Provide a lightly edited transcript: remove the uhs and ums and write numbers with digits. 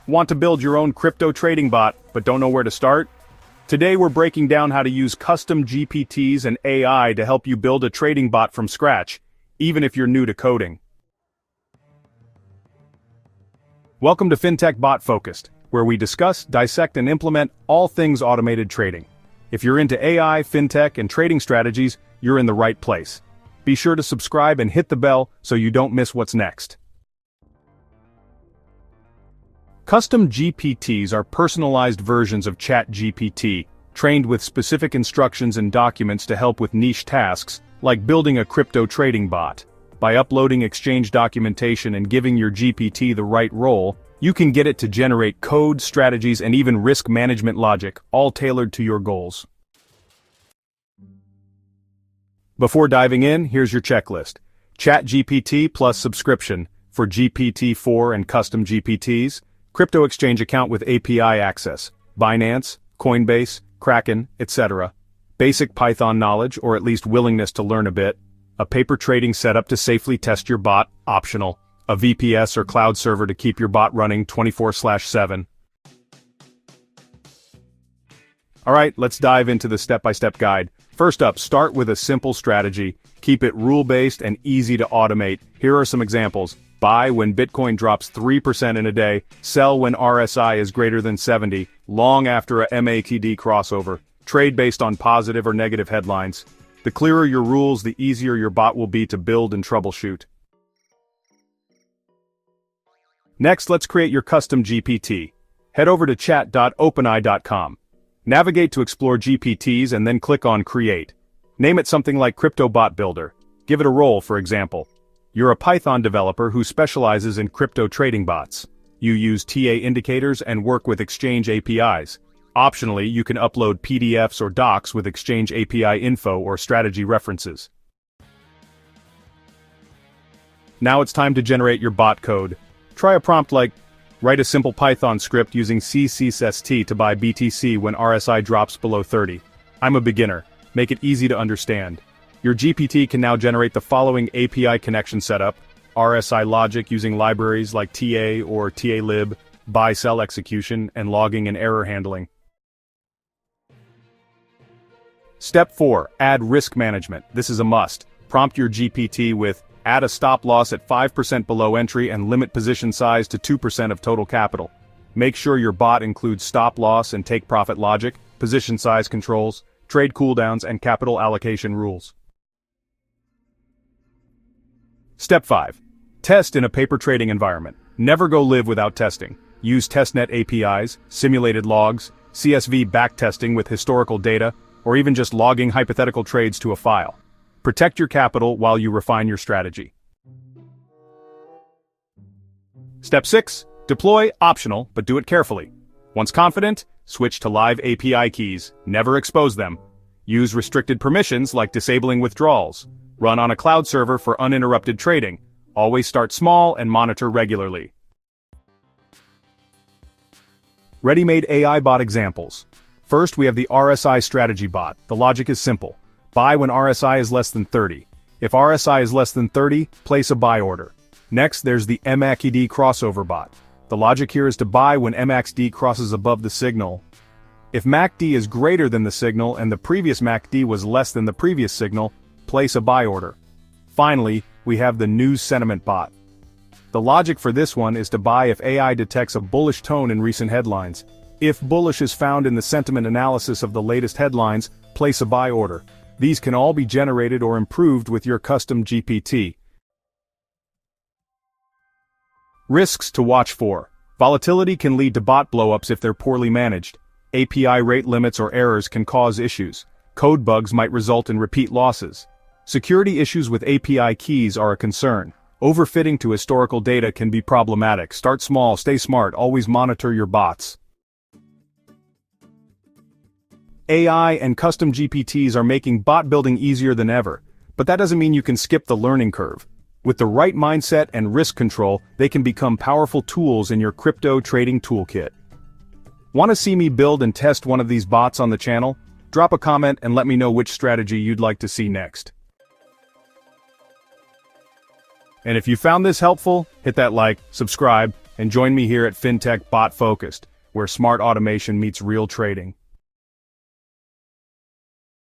Want to build your own crypto trading bot, but don't know where to start? Today we're breaking down how to use custom GPTs and AI to help you build a trading bot from scratch, even if you're new to coding. Welcome to FinTech Bot Focused, where we discuss, dissect, and implement all things automated trading. If you're into AI, fintech, and trading strategies, you're in the right place. Be sure to subscribe and hit the bell so you don't miss what's next. Custom GPTs are personalized versions of ChatGPT, trained with specific instructions and documents to help with niche tasks, like building a crypto trading bot. By uploading exchange documentation and giving your GPT the right role, you can get it to generate code, strategies, and even risk management logic, all tailored to your goals. Before diving in, here's your checklist. ChatGPT plus subscription for GPT-4 and custom GPTs. Crypto exchange account with API access, Binance, Coinbase, Kraken, etc. Basic Python knowledge, or at least willingness to learn a bit. A paper trading setup to safely test your bot, optional. A VPS or cloud server to keep your bot running 24/7. Alright, let's dive into the step-by-step guide. First up, start with a simple strategy. Keep it rule-based and easy to automate. Here are some examples. Buy when Bitcoin drops 3% in a day, sell when RSI is greater than 70, long after a MACD crossover, trade based on positive or negative headlines. The clearer your rules, the easier your bot will be to build and troubleshoot. Next, let's create your custom GPT. Head over to chat.openai.com. Navigate to explore GPTs and then click on Create. Name it something like Crypto Bot Builder. Give it a role, for example. You're a Python developer who specializes in crypto trading bots. You use TA indicators and work with Exchange APIs. Optionally, you can upload PDFs or docs with Exchange API info or strategy references. Now it's time to generate your bot code. Try a prompt like, write a simple Python script using CSST to buy BTC when RSI drops below 30. I'm a beginner. Make it easy to understand. Your GPT can now generate the following API connection setup: RSI logic using libraries like TA or TALib, buy-sell execution, and logging and error handling. Step 4. Add risk management. This is a must. Prompt your GPT with, add a stop loss at 5% below entry and limit position size to 2% of total capital. Make sure your bot includes stop loss and take profit logic, position size controls, trade cooldowns, and capital allocation rules. Step 5. Test in a paper trading environment. Never go live without testing. Use testnet APIs, simulated logs, CSV backtesting with historical data, or even just logging hypothetical trades to a file. Protect your capital while you refine your strategy. Step 6. Deploy, optional, but do it carefully. Once confident, switch to live API keys. Never expose them. Use restricted permissions like disabling withdrawals. Run on a cloud server for uninterrupted trading. Always start small and monitor regularly. Ready-made AI bot examples. First, we have the RSI strategy bot. The logic is simple. Buy when RSI is less than 30. If RSI is less than 30, place a buy order. Next, there's the MACD crossover bot. The logic here is to buy when MACD crosses above the signal. If MACD is greater than the signal and the previous MACD was less than the previous signal, place a buy order. Finally, we have the news sentiment bot. The logic for this one is to buy if AI detects a bullish tone in recent headlines. If bullish is found in the sentiment analysis of the latest headlines, place a buy order. These can all be generated or improved with your custom GPT. Risks to watch for. Volatility can lead to bot blowups if they're poorly managed. API rate limits or errors can cause issues. Code bugs might result in repeat losses. Security issues with API keys are a concern. Overfitting to historical data can be problematic. Start small, stay smart, always monitor your bots. AI and custom GPTs are making bot building easier than ever, but that doesn't mean you can skip the learning curve. With the right mindset and risk control, they can become powerful tools in your crypto trading toolkit. Want to see me build and test one of these bots on the channel? Drop a comment and let me know which strategy you'd like to see next. And if you found this helpful, hit that like, subscribe, and join me here at FinTech Bot Focused, where smart automation meets real trading.